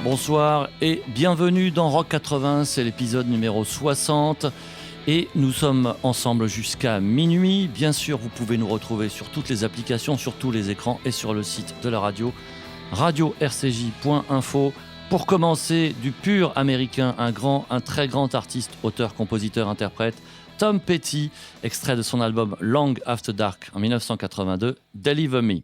Bonsoir et bienvenue dans Rock 80, c'est l'épisode numéro 60 et nous sommes ensemble jusqu'à minuit. Bien sûr, vous pouvez nous retrouver sur toutes les applications, sur tous les écrans et sur le site de la radio, radio-rcj.info. Pour commencer, du pur américain, un très grand artiste, auteur, compositeur, interprète, Tom Petty, extrait de son album Long After Dark en 1982, Deliver Me.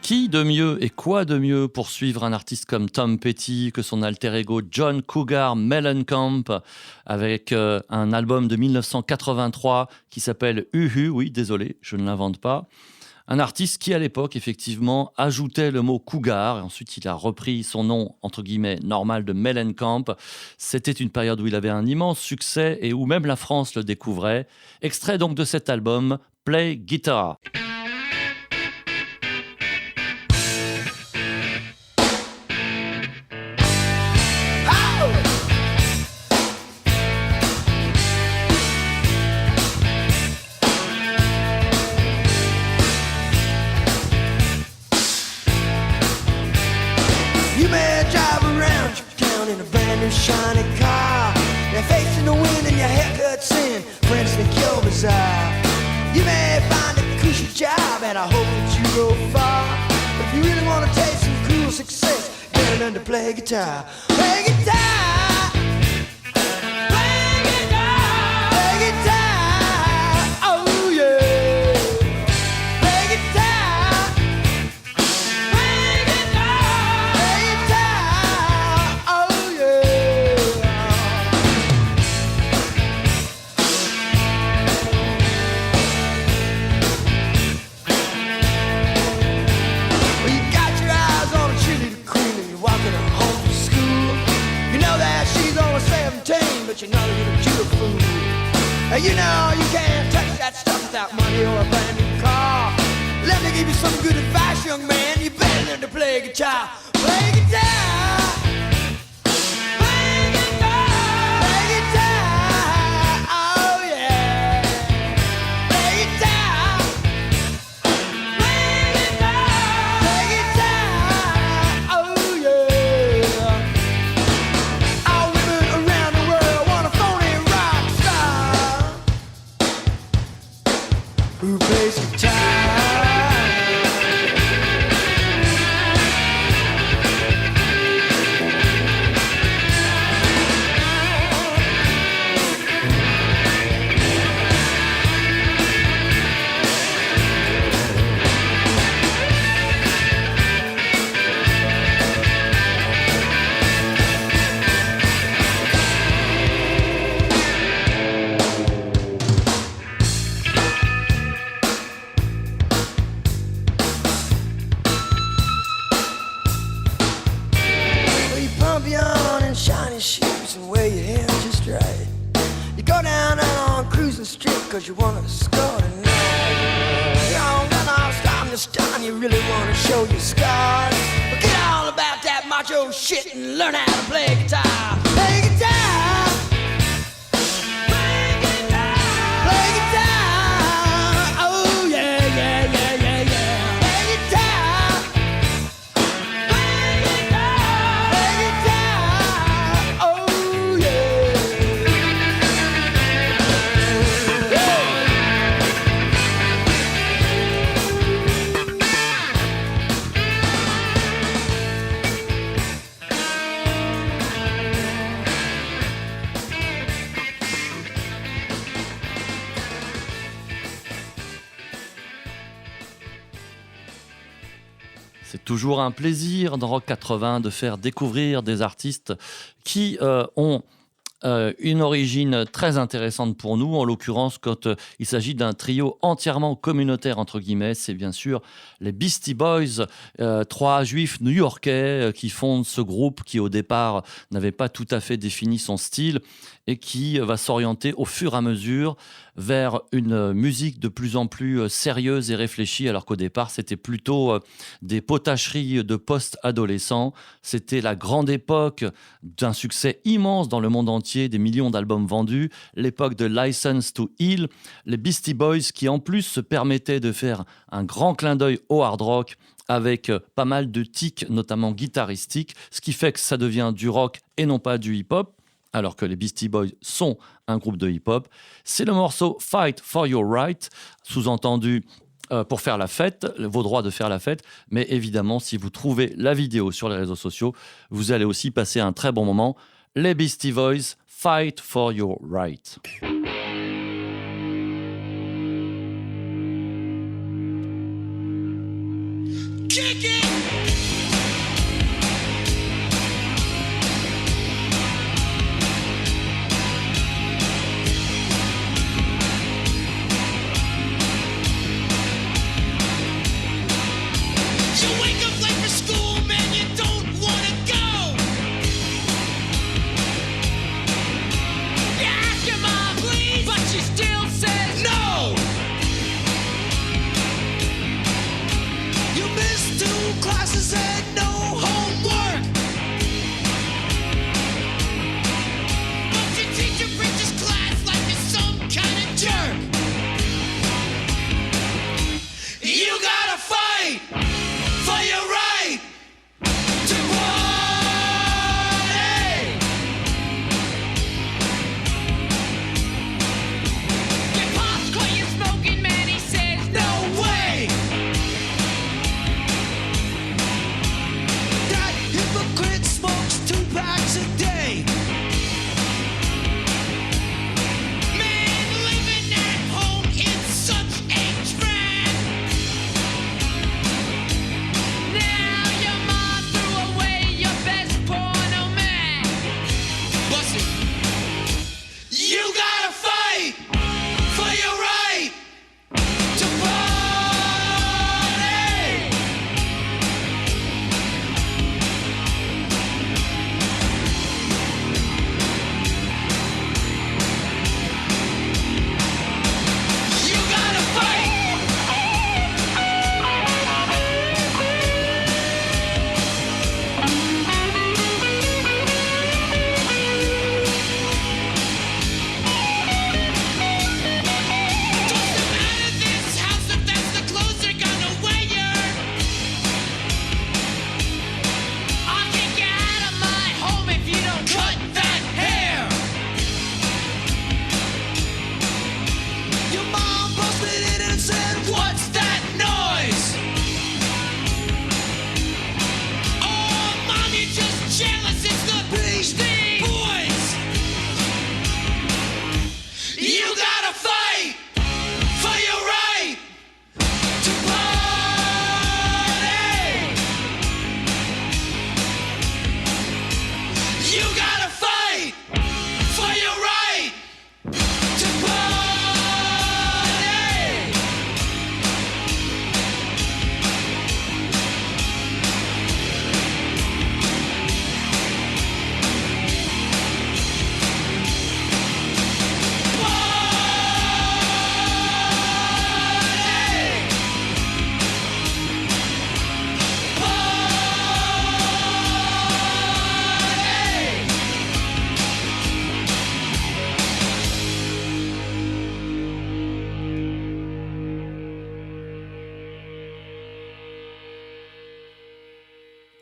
Qui de mieux et quoi de mieux pour suivre un artiste comme Tom Petty que son alter ego John Cougar Mellencamp avec un album de 1983 qui s'appelle Uhu, oui désolé je ne l'invente pas. Un artiste qui à l'époque effectivement ajoutait le mot Cougar et ensuite il a repris son nom entre guillemets normal de Mellencamp. C'était une période où il avait un immense succès et où même la France le découvrait. Extrait donc de cet album Play Guitar. Shiny car, you're facing the wind and your haircut's in. Friends think you're bizarre. You may find a cushy job and I hope that you go far. But if you really want to taste some cool success, you gotta learn to play guitar. Play guitar. Play guitar. Play guitar. Oh yeah. Play guitar. Play guitar. You know you can't touch that stuff without money or a brand new car. Let me give you some good advice, young man. You better learn to play guitar. Play guitar. Play guitar. Play guitar. Oh yeah. Play guitar. Play guitar. Play guitar. Oh yeah. All women around the world want a phony rock star who plays guitar. Cause you wanna score tonight. You don't got no time to stun, you really wanna show your scars. Forget all about that macho shit and learn how to play guitar. Play guitar. Play guitar. Play guitar. Oh yeah, yeah, yeah, yeah, yeah. Play guitar. Play guitar. Play guitar. Oh yeah. C'est toujours un plaisir dans Rock 80 de faire découvrir des artistes qui ont une origine très intéressante pour nous. En l'occurrence, quand il s'agit d'un trio entièrement communautaire, entre guillemets, c'est bien sûr les Beastie Boys, trois juifs new-yorkais qui fondent ce groupe qui, au départ, n'avait pas tout à fait défini son style et qui va s'orienter au fur et à mesure vers une musique de plus en plus sérieuse et réfléchie, alors qu'au départ, c'était plutôt des potacheries de post-adolescents. C'était la grande époque d'un succès immense dans le monde entier, des millions d'albums vendus, l'époque de License to Ill, les Beastie Boys qui en plus se permettaient de faire un grand clin d'œil au hard rock avec pas mal de tics, notamment guitaristiques, ce qui fait que ça devient du rock et non pas du hip-hop, alors que les Beastie Boys sont un groupe de hip-hop. C'est le morceau « Fight for your right », sous-entendu pour faire la fête, vos droits de faire la fête. Mais évidemment, si vous trouvez la vidéo sur les réseaux sociaux, vous allez aussi passer un très bon moment. Les Beastie Boys, « Fight for your right ». Kick it! Please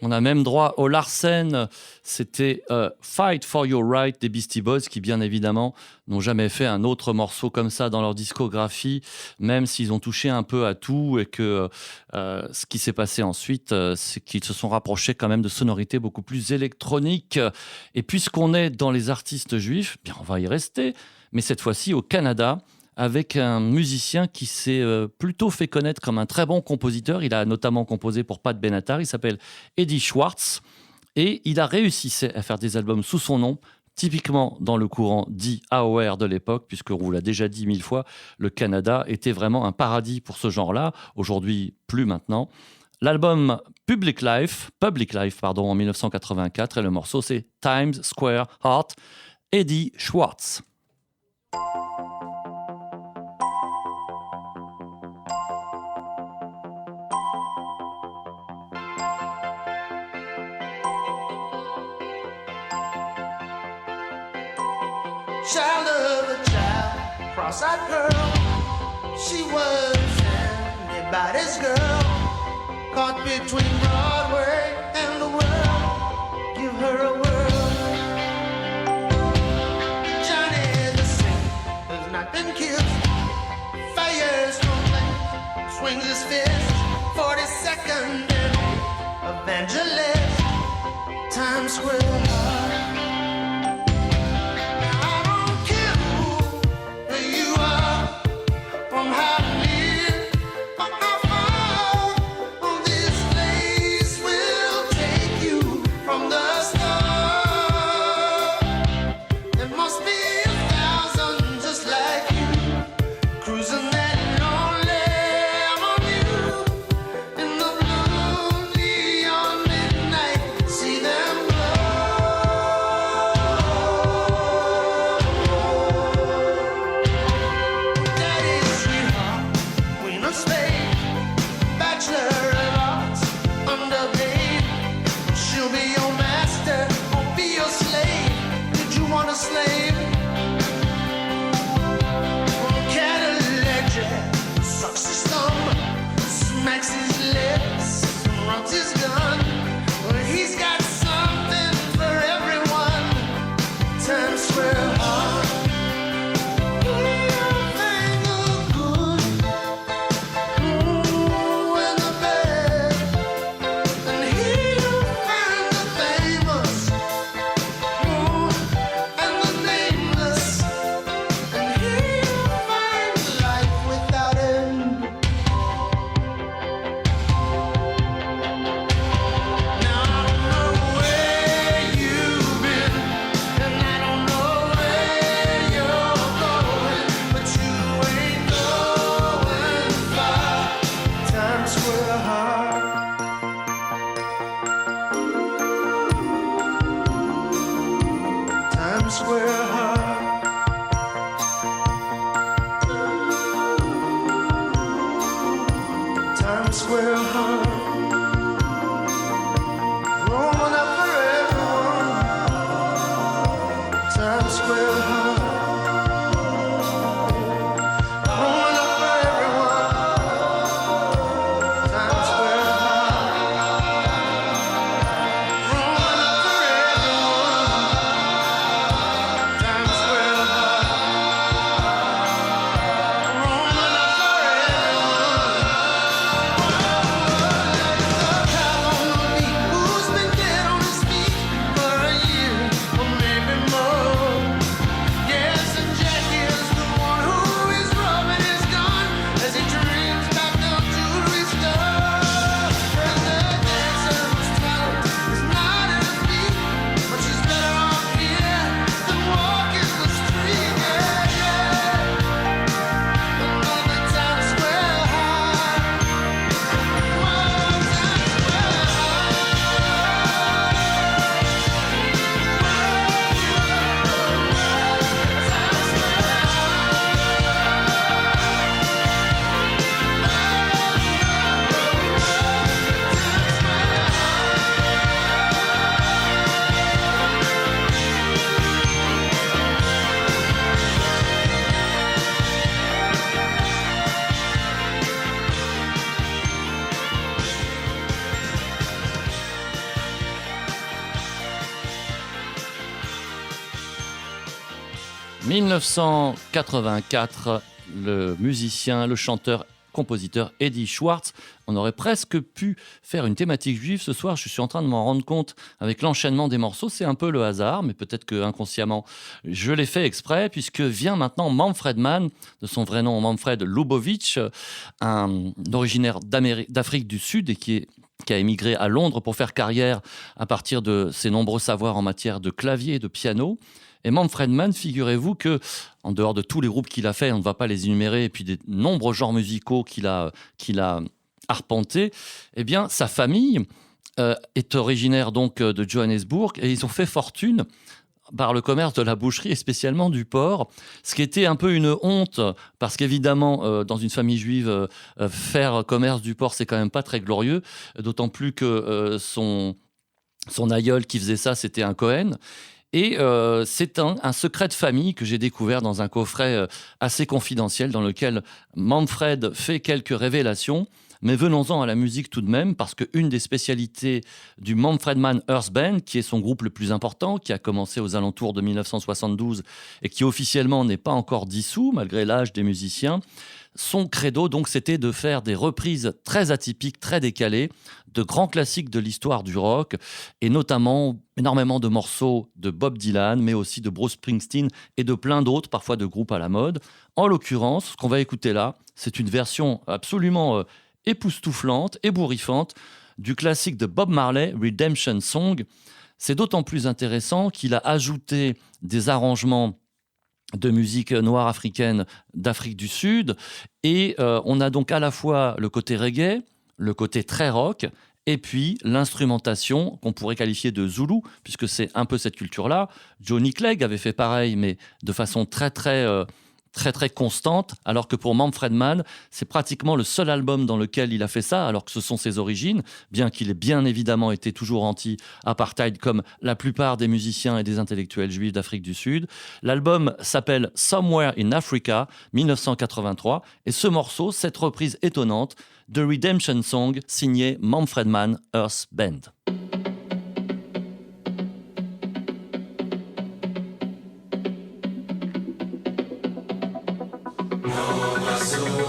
On a même droit au Larsen, c'était Fight for Your Right des Beastie Boys, qui bien évidemment n'ont jamais fait un autre morceau comme ça dans leur discographie, même s'ils ont touché un peu à tout, et que ce qui s'est passé ensuite, c'est qu'ils se sont rapprochés quand même de sonorités beaucoup plus électroniques. Et puisqu'on est dans les artistes juifs, bien on va y rester, mais cette fois-ci au Canada, avec un musicien qui s'est plutôt fait connaître comme un très bon compositeur. Il a notamment composé pour Pat Benatar. Il s'appelle Eddie Schwartz. Et il a réussi à faire des albums sous son nom, typiquement dans le courant dit AOR de l'époque, puisque on vous l'a déjà dit 1000 fois, le Canada était vraiment un paradis pour ce genre-là. Aujourd'hui, plus maintenant. L'album Public Life, en 1984, et le morceau c'est Times Square Heart, Eddie Schwartz. Child of a child, cross-eyed girl. She was anybody's girl, caught between Broadway and the world. Give her a whirl. Johnny the Saint has not been killed. Fires from flame, swings his fist. 42nd evangelist, Times Square. 1984, le musicien, le chanteur, compositeur Eddie Schwartz. On aurait presque pu faire une thématique juive ce soir. Je suis en train de m'en rendre compte avec l'enchaînement des morceaux. C'est un peu le hasard, mais peut-être que inconsciemment, je l'ai fait exprès, puisque vient maintenant Manfred Mann, de son vrai nom Manfred Lubowitz, un originaire d'Afrique du Sud et qui a émigré à Londres pour faire carrière à partir de ses nombreux savoirs en matière de clavier et de piano. Et Manfred Mann, figurez-vous que, en dehors de tous les groupes qu'il a fait, on ne va pas les énumérer, et puis des nombreux genres musicaux qu'il a arpentés, eh bien, sa famille est originaire donc de Johannesburg, et ils ont fait fortune par le commerce de la boucherie et spécialement du porc, ce qui était un peu une honte, parce qu'évidemment, dans une famille juive, faire commerce du porc, c'est quand même pas très glorieux, d'autant plus que son aïeul qui faisait ça, c'était un Cohen. Et c'est un secret de famille que j'ai découvert dans un coffret assez confidentiel dans lequel Manfred fait quelques révélations. Mais venons-en à la musique tout de même, parce qu'une des spécialités du Manfred Mann Earth Band, qui est son groupe le plus important, qui a commencé aux alentours de 1972 et qui officiellement n'est pas encore dissous, malgré l'âge des musiciens, son credo, donc, c'était de faire des reprises très atypiques, très décalées, de grands classiques de l'histoire du rock, et notamment énormément de morceaux de Bob Dylan, mais aussi de Bruce Springsteen et de plein d'autres, parfois de groupes à la mode. En l'occurrence, ce qu'on va écouter là, c'est une version absolument époustouflante, ébouriffante, du classique de Bob Marley, Redemption Song. C'est d'autant plus intéressant qu'il a ajouté des arrangements de musique noire africaine d'Afrique du Sud, et on a donc à la fois le côté reggae, le côté très rock, et puis l'instrumentation qu'on pourrait qualifier de zoulou, puisque c'est un peu cette culture-là. Johnny Clegg avait fait pareil, mais de façon très constante, alors que pour Manfred Mann, c'est pratiquement le seul album dans lequel il a fait ça, alors que ce sont ses origines, bien qu'il ait bien évidemment été toujours anti-apartheid, comme la plupart des musiciens et des intellectuels juifs d'Afrique du Sud. L'album s'appelle Somewhere in Africa, 1983, et ce morceau, cette reprise étonnante de Redemption Song, signée Manfred Mann Earth Band. Zulu.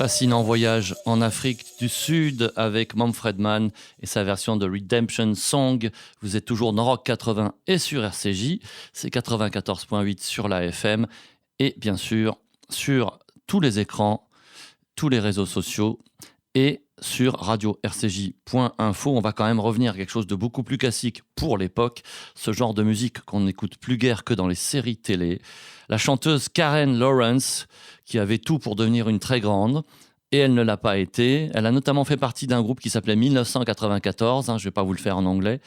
Fascinant voyage en Afrique du Sud avec Manfred Mann et sa version de Redemption Song. Vous êtes toujours dans Rock 80 et sur RCJ, c'est 94.8 sur la FM et bien sûr sur tous les écrans, tous les réseaux sociaux et sur radio-rcj.info. On va quand même revenir à quelque chose de beaucoup plus classique pour l'époque, ce genre de musique qu'on n'écoute plus guère que dans les séries télé. La chanteuse Karen Lawrence, qui avait tout pour devenir une très grande, et elle ne l'a pas été. Elle a notamment fait partie d'un groupe qui s'appelait 1994, je ne vais pas vous le faire en anglais,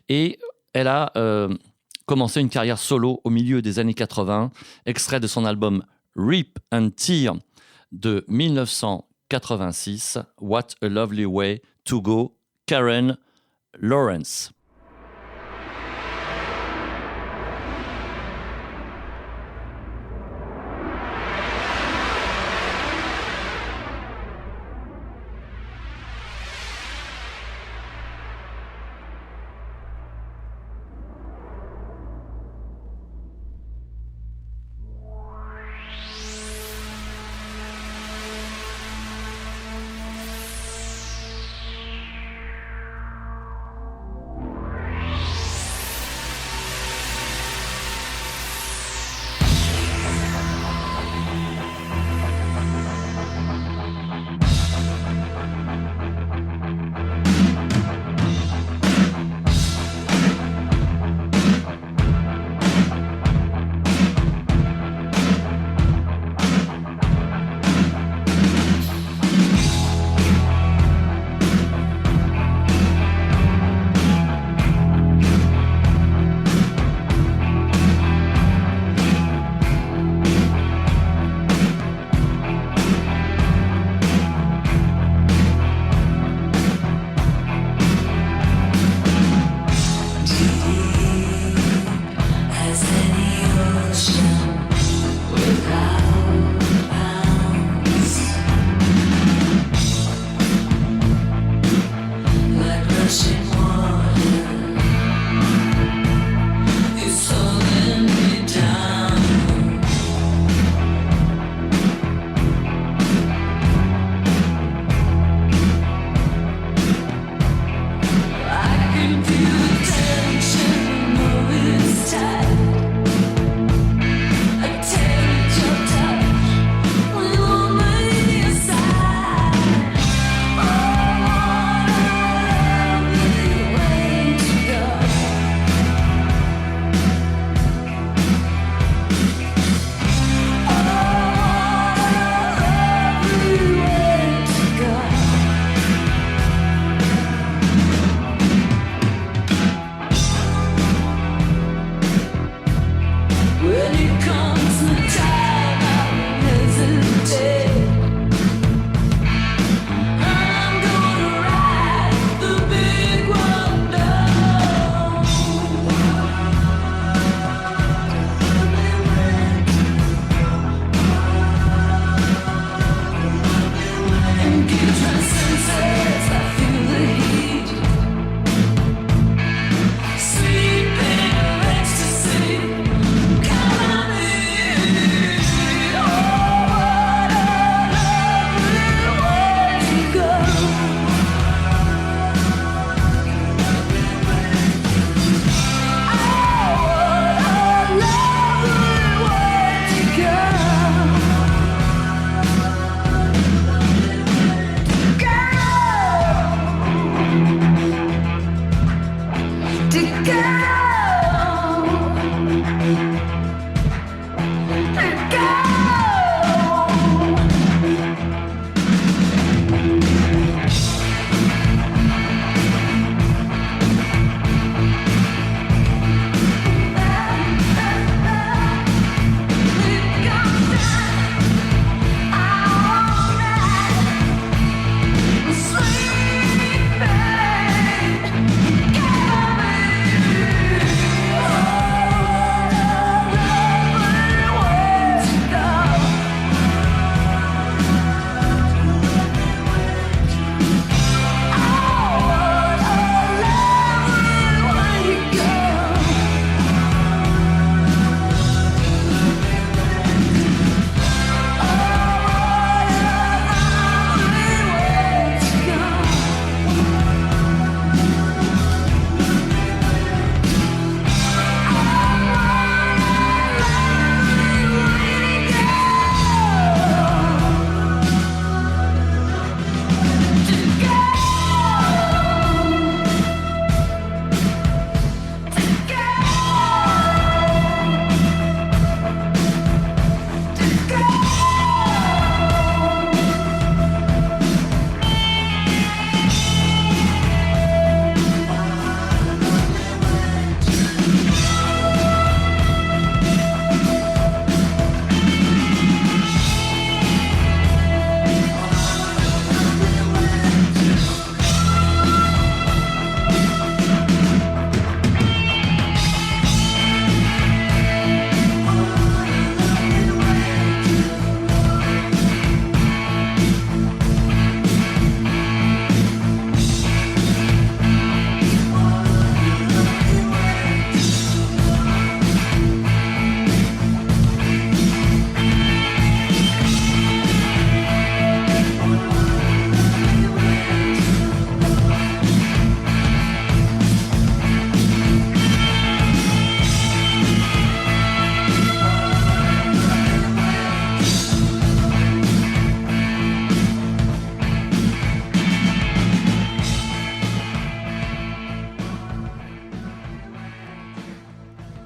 et elle a commencé une carrière solo au milieu des années 80, extrait de son album Rip and Tear de 1986, What a Lovely Way to Go, Karen Lawrence.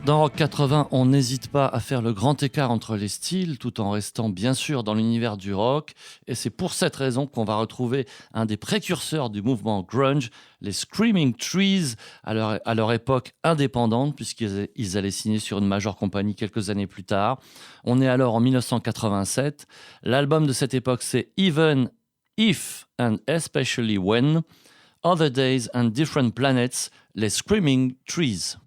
Dans Rock 80, on n'hésite pas à faire le grand écart entre les styles, tout en restant bien sûr dans l'univers du rock. Et c'est pour cette raison qu'on va retrouver un des précurseurs du mouvement grunge, les Screaming Trees, à leur époque indépendante, puisqu'ils allaient signer sur une major compagnie quelques années plus tard. On est alors en 1987. L'album de cette époque, c'est Even If and Especially When, Other Days and Different Planets, les Screaming Trees.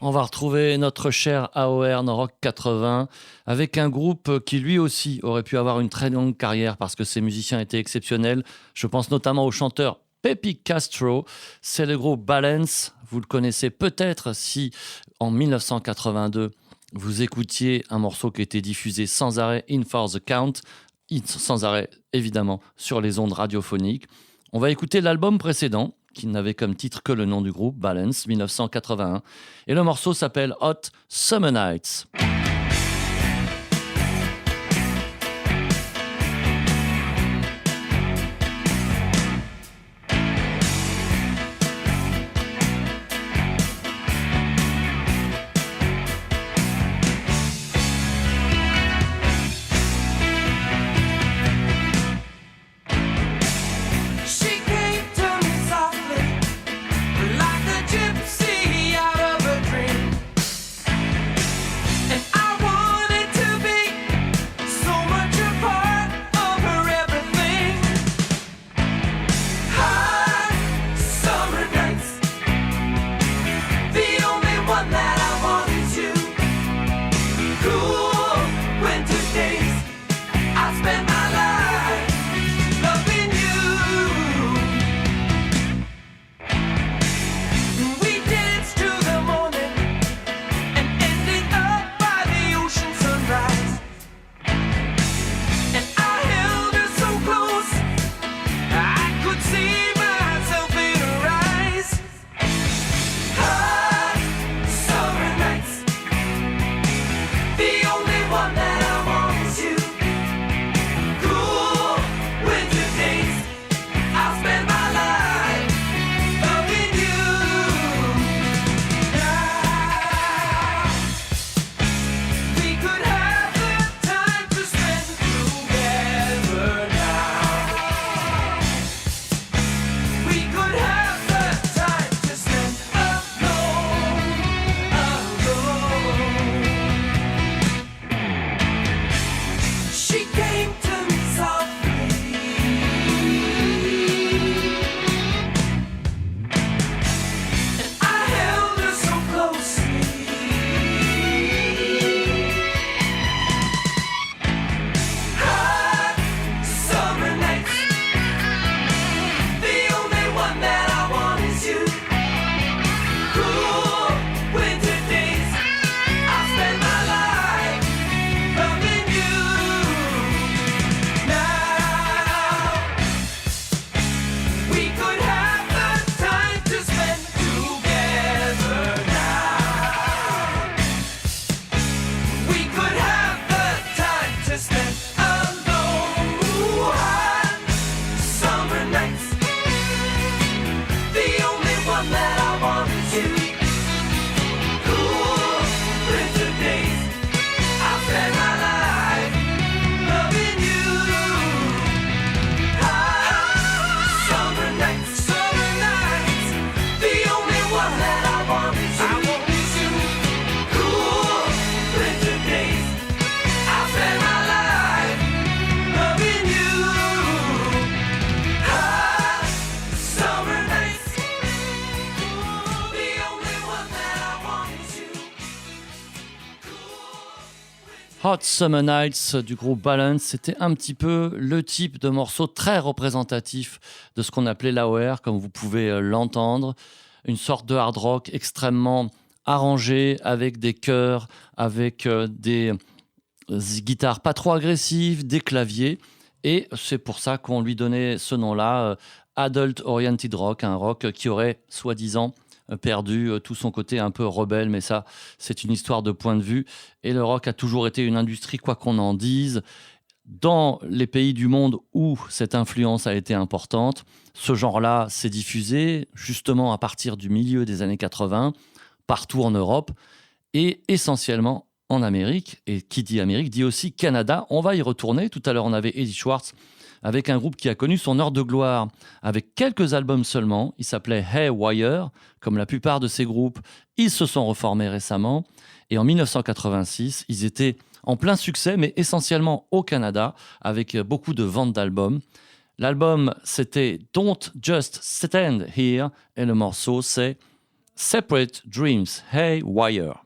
On va retrouver notre cher AOR dans Rock 80 avec un groupe qui lui aussi aurait pu avoir une très longue carrière parce que ses musiciens étaient exceptionnels. Je pense notamment au chanteur Pepe Castro. C'est le groupe Balance. Vous le connaissez peut-être si en 1982 vous écoutiez un morceau qui était diffusé sans arrêt, In For The Count, sans arrêt évidemment sur les ondes radiophoniques. On va écouter l'album précédent qui n'avait comme titre que le nom du groupe, Balance, 1981. Et le morceau s'appelle Hot Summer Nights. And want you. I want you. Cool winter days. I spend my life loving you. Hot summer nights. The only one that I want you. Hot Summer Nights du groupe Balance, c'était un petit peu le type de morceau très représentatif de ce qu'on appelait l'AOR, comme vous pouvez l'entendre. Une sorte de hard rock extrêmement arrangé, avec des chœurs, avec des guitares pas trop agressives, des claviers. Et c'est pour ça qu'on lui donnait ce nom-là, Adult Oriented Rock, un rock qui aurait, soi-disant, perdu tout son côté un peu rebelle, mais ça, c'est une histoire de point de vue. Et le rock a toujours été une industrie, quoi qu'on en dise. Dans les pays du monde où cette influence a été importante, ce genre-là s'est diffusé justement à partir du milieu des années 80, partout en Europe et essentiellement en Amérique. Et qui dit Amérique dit aussi Canada. On va y retourner. Tout à l'heure, on avait Eddie Schwartz avec un groupe qui a connu son heure de gloire avec quelques albums seulement. Il s'appelait Haywire. Comme la plupart de ces groupes, ils se sont reformés récemment. Et en 1986, ils étaient en plein succès, mais essentiellement au Canada, avec beaucoup de ventes d'albums. L'album, c'était Don't Just Stand Here, et le morceau, c'est Separate Dreams, Haywire.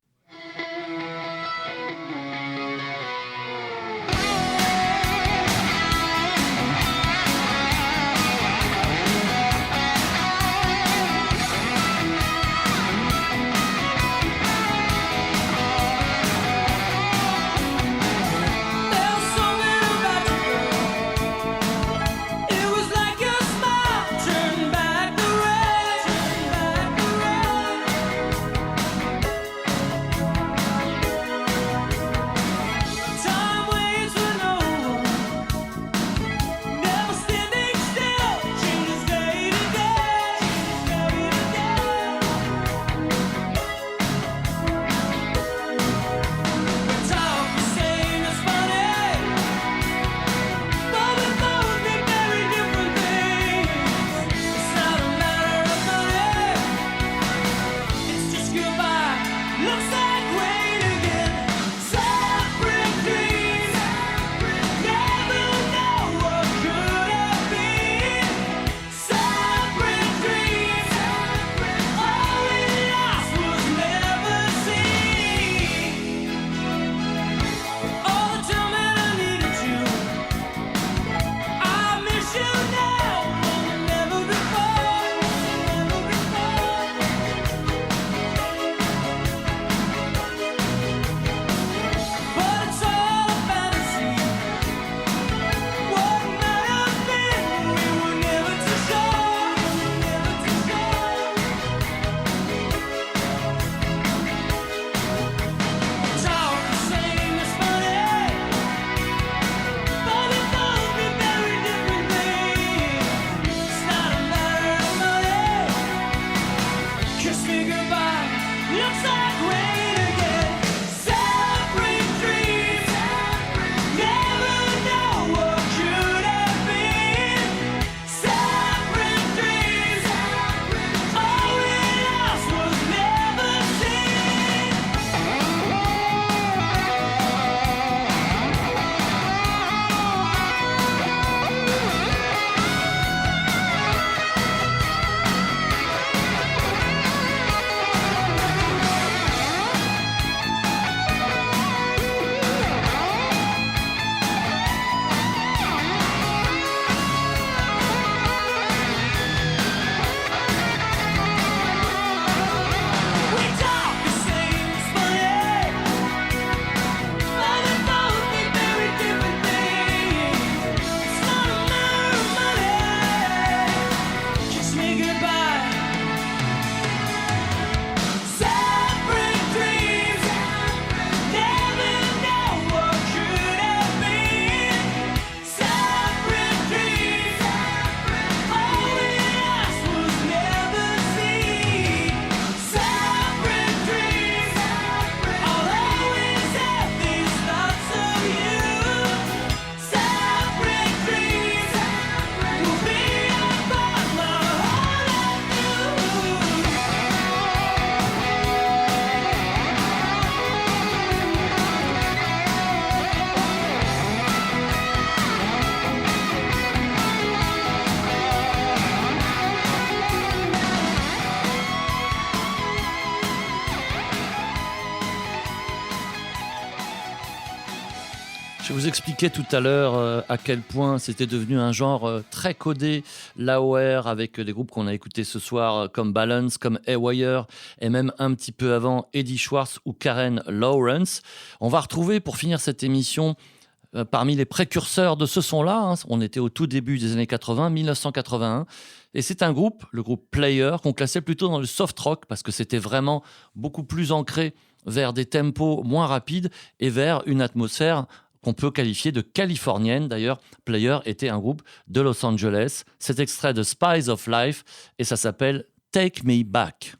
Je vous expliquais tout à l'heure à quel point c'était devenu un genre très codé, l'AOR, avec les groupes qu'on a écoutés ce soir comme Balance, comme Haywire, et même un petit peu avant Eddie Schwartz ou Karen Lawrence. On va retrouver, pour finir cette émission, parmi les précurseurs de ce son-là, on était au tout début des années 80, 1981, et c'est un groupe, le groupe Player, qu'on classait plutôt dans le soft rock, parce que c'était vraiment beaucoup plus ancré vers des tempos moins rapides et vers une atmosphère qu'on peut qualifier de californienne. D'ailleurs, Player était un groupe de Los Angeles. Cet extrait de Spice of Life, et ça s'appelle Take Me Back.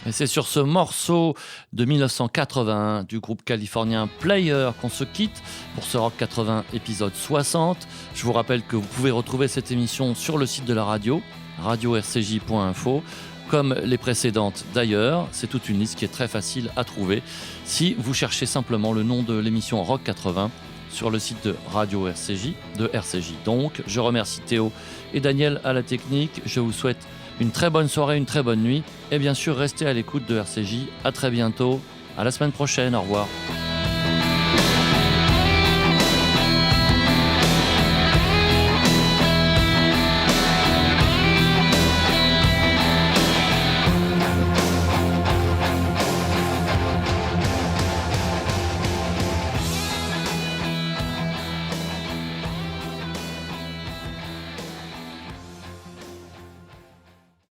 Et c'est sur ce morceau de 1981 du groupe californien Player qu'on se quitte pour ce Rock 80 épisode 60. Je vous rappelle que vous pouvez retrouver cette émission sur le site de la radio, radio-rcj.info, comme les précédentes d'ailleurs. C'est toute une liste qui est très facile à trouver si vous cherchez simplement le nom de l'émission Rock 80 sur le site de Radio RCJ, de RCJ. Donc, je remercie Théo et Daniel à la technique. Je vous souhaite une très bonne soirée, une très bonne nuit. Et bien sûr, restez à l'écoute de RCJ. À très bientôt. À la semaine prochaine. Au revoir.